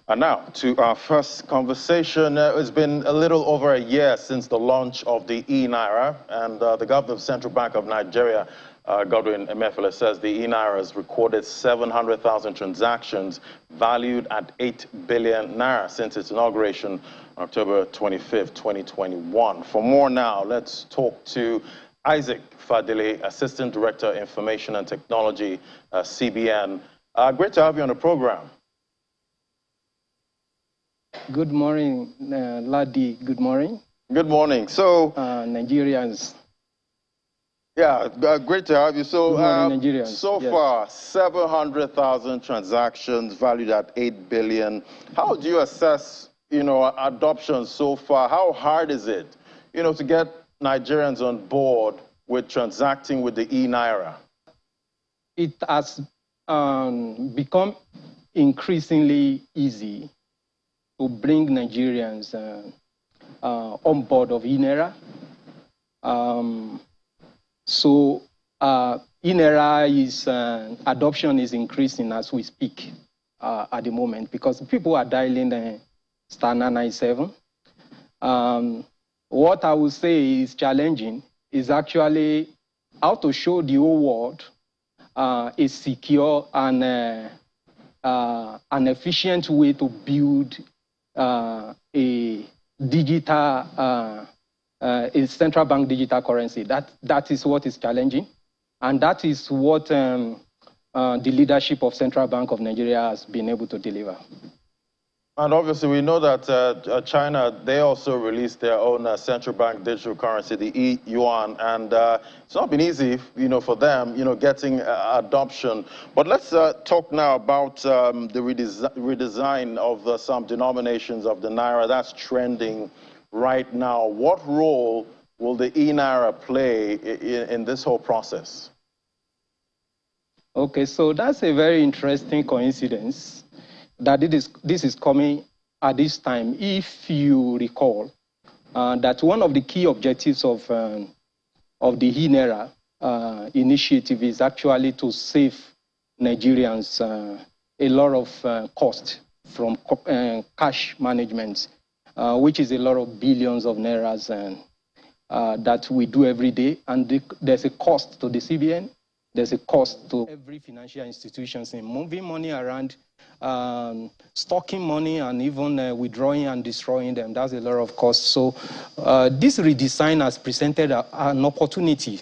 And now to our first conversation. It's been a little over a year since the launch of the eNaira, and the governor of Central Bank of Nigeria, Godwin Emefiele, says the eNaira has recorded 700,000 transactions valued at 8 billion naira since its inauguration on October 25th, 2021. For more now, let's talk to Isaac Fadile, Assistant Director, Information and Technology, CBN. Great to have you on the program. Good morning, Ladi. Good morning. Good morning. So, Nigerians. Yeah, great to have you. So, Good morning, Nigerians. So far, 700,000 transactions valued at 8 billion. How do you assess, adoption so far? How hard is it, to get Nigerians on board with transacting with the eNaira? It has become increasingly easy to bring Nigerians on board of eNaira. eNaira adoption is increasing as we speak at the moment because people are dialing star 997. What I would say is challenging is actually how to show the whole world a secure and an efficient way to build a digital, a central bank digital currency. That is what is challenging. And that is what the leadership of Central Bank of Nigeria has been able to deliver. And obviously, we know that China, they also released their own central bank digital currency, the e-yuan, and it's not been easy, for them, getting adoption. But let's talk now about the redesign of some denominations of the naira that's trending right now. What role will the eNaira play in this whole process? Okay, so that's a very interesting coincidence that this is coming at this time. If you recall that one of the key objectives of the eNaira initiative is actually to save Nigerians a lot of cost from cash management, which is a lot of billions of nairas that we do every day. And there's a cost to the CBN. There's a cost to every financial institutions in moving money around, stocking money, and even withdrawing and destroying them. That's a lot of cost. So this redesign has presented an opportunity,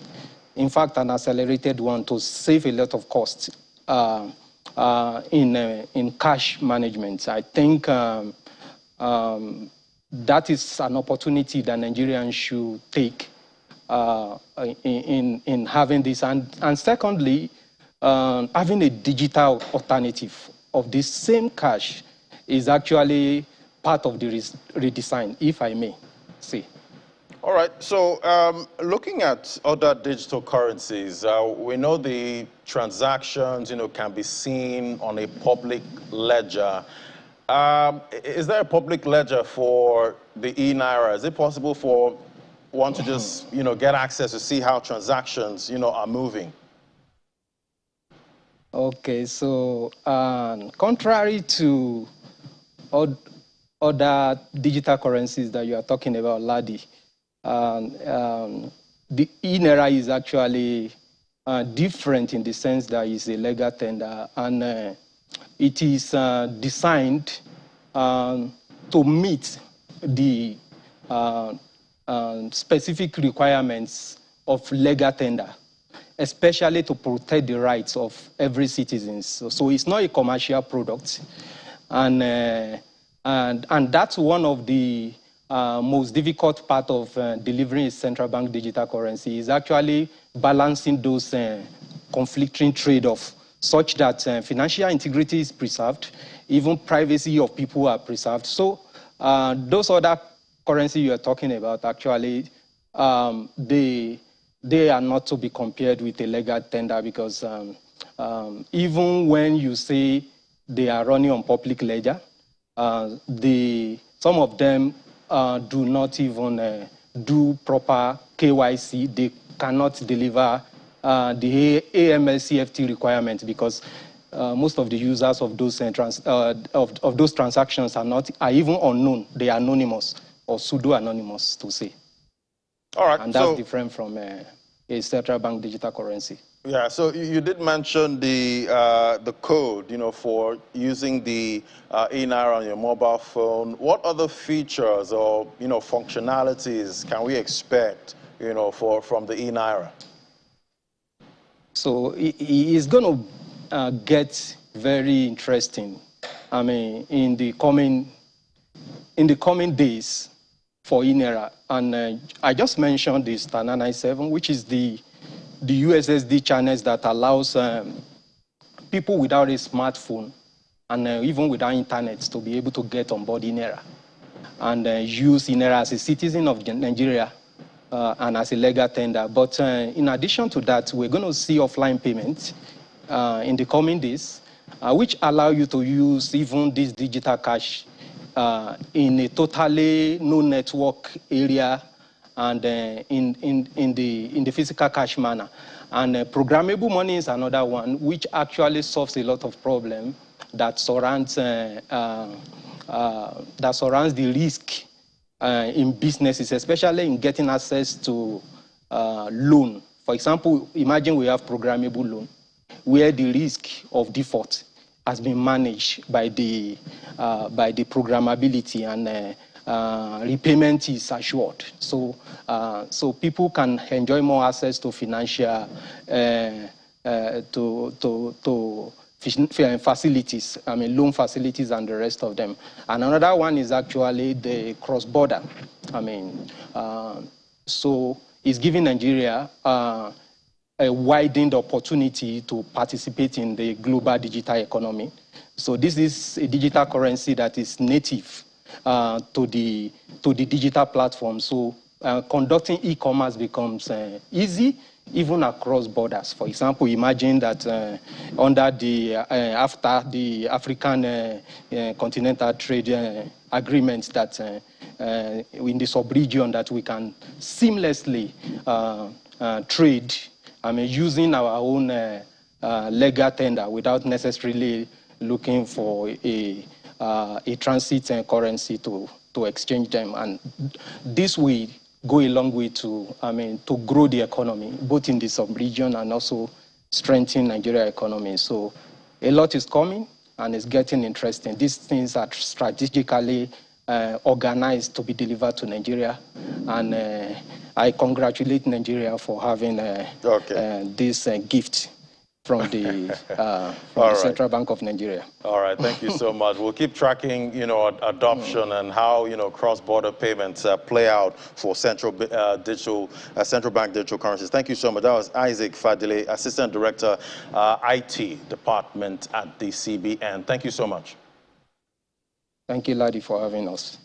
in fact, an accelerated one, to save a lot of costs in cash management. I think that is an opportunity that Nigerians should take in having this, and secondly, having a digital alternative of this same cash is actually part of the redesign, if I may say. All right, so looking at other digital currencies, we know the transactions, can be seen on a public ledger. Is there a public ledger for the eNaira? Is it possible for one to just, get access to see how transactions, are moving? Okay, so contrary to other digital currencies that you are talking about, Ladi, the eNaira is actually different in the sense that it's a legal tender, and it is designed to meet the specific requirements of legal tender, especially to protect the rights of every citizen. So it's not a commercial product. And that's one of the most difficult part of delivering a central bank digital currency, is actually balancing those conflicting trade-offs such that financial integrity is preserved, even privacy of people are preserved. So those other currency you are talking about, actually, they are not to be compared with a legal tender, because even when you say they are running on public ledger, some of them do not even do proper KYC. They cannot deliver the AML CFT requirements, because most of the users of those of those transactions are even unknown. They are anonymous or pseudo-anonymous to say. All right. And that's different from a central bank digital currency. Yeah, so you did mention the code, for using the eNaira on your mobile phone. What other features or, functionalities can we expect, from the eNaira? So it's going to get very interesting. I mean, in the coming days for eNaira. And I just mentioned the Star 997, which is the USSD channels that allows people without a smartphone and even without internet to be able to get on board eNaira and use eNaira as a citizen of Nigeria and as a legal tender. But in addition to that, we're going to see offline payments in the coming days, which allow you to use even this digital cash in a totally no network area and in the physical cash manner. And programmable money is another one, which actually solves a lot of problems that surrounds the risk in businesses, especially in getting access to loan. For example, imagine we have programmable loan, where the risk of default has been managed by the programmability, and repayment is assured. So people can enjoy more access to financial facilities, I mean loan facilities and the rest of them. And another one is actually the cross-border. I mean, so it's giving Nigeria a widened opportunity to participate in the global digital economy. So this is a digital currency that is native to the digital platform. So conducting e-commerce becomes easy, even across borders. For example, imagine that under the after the African continental trade agreements that in the sub-region, that we can seamlessly trade, I mean, using our own legal tender without necessarily looking for a transit currency to exchange them. And this will go a long way to, I mean, to grow the economy, both in the sub-region and also strengthen Nigeria economy. So a lot is coming and it's getting interesting. These things are strategically organized to be delivered to Nigeria. And I congratulate Nigeria for having this gift from the Central Bank of Nigeria. All right, thank you so much. We'll keep tracking, adoption and how, cross-border payments play out for central bank digital currencies. Thank you so much. That was Isaac Fadile, Assistant Director, IT Department at the CBN. Thank you so much. Thank you, Ladi, for having us.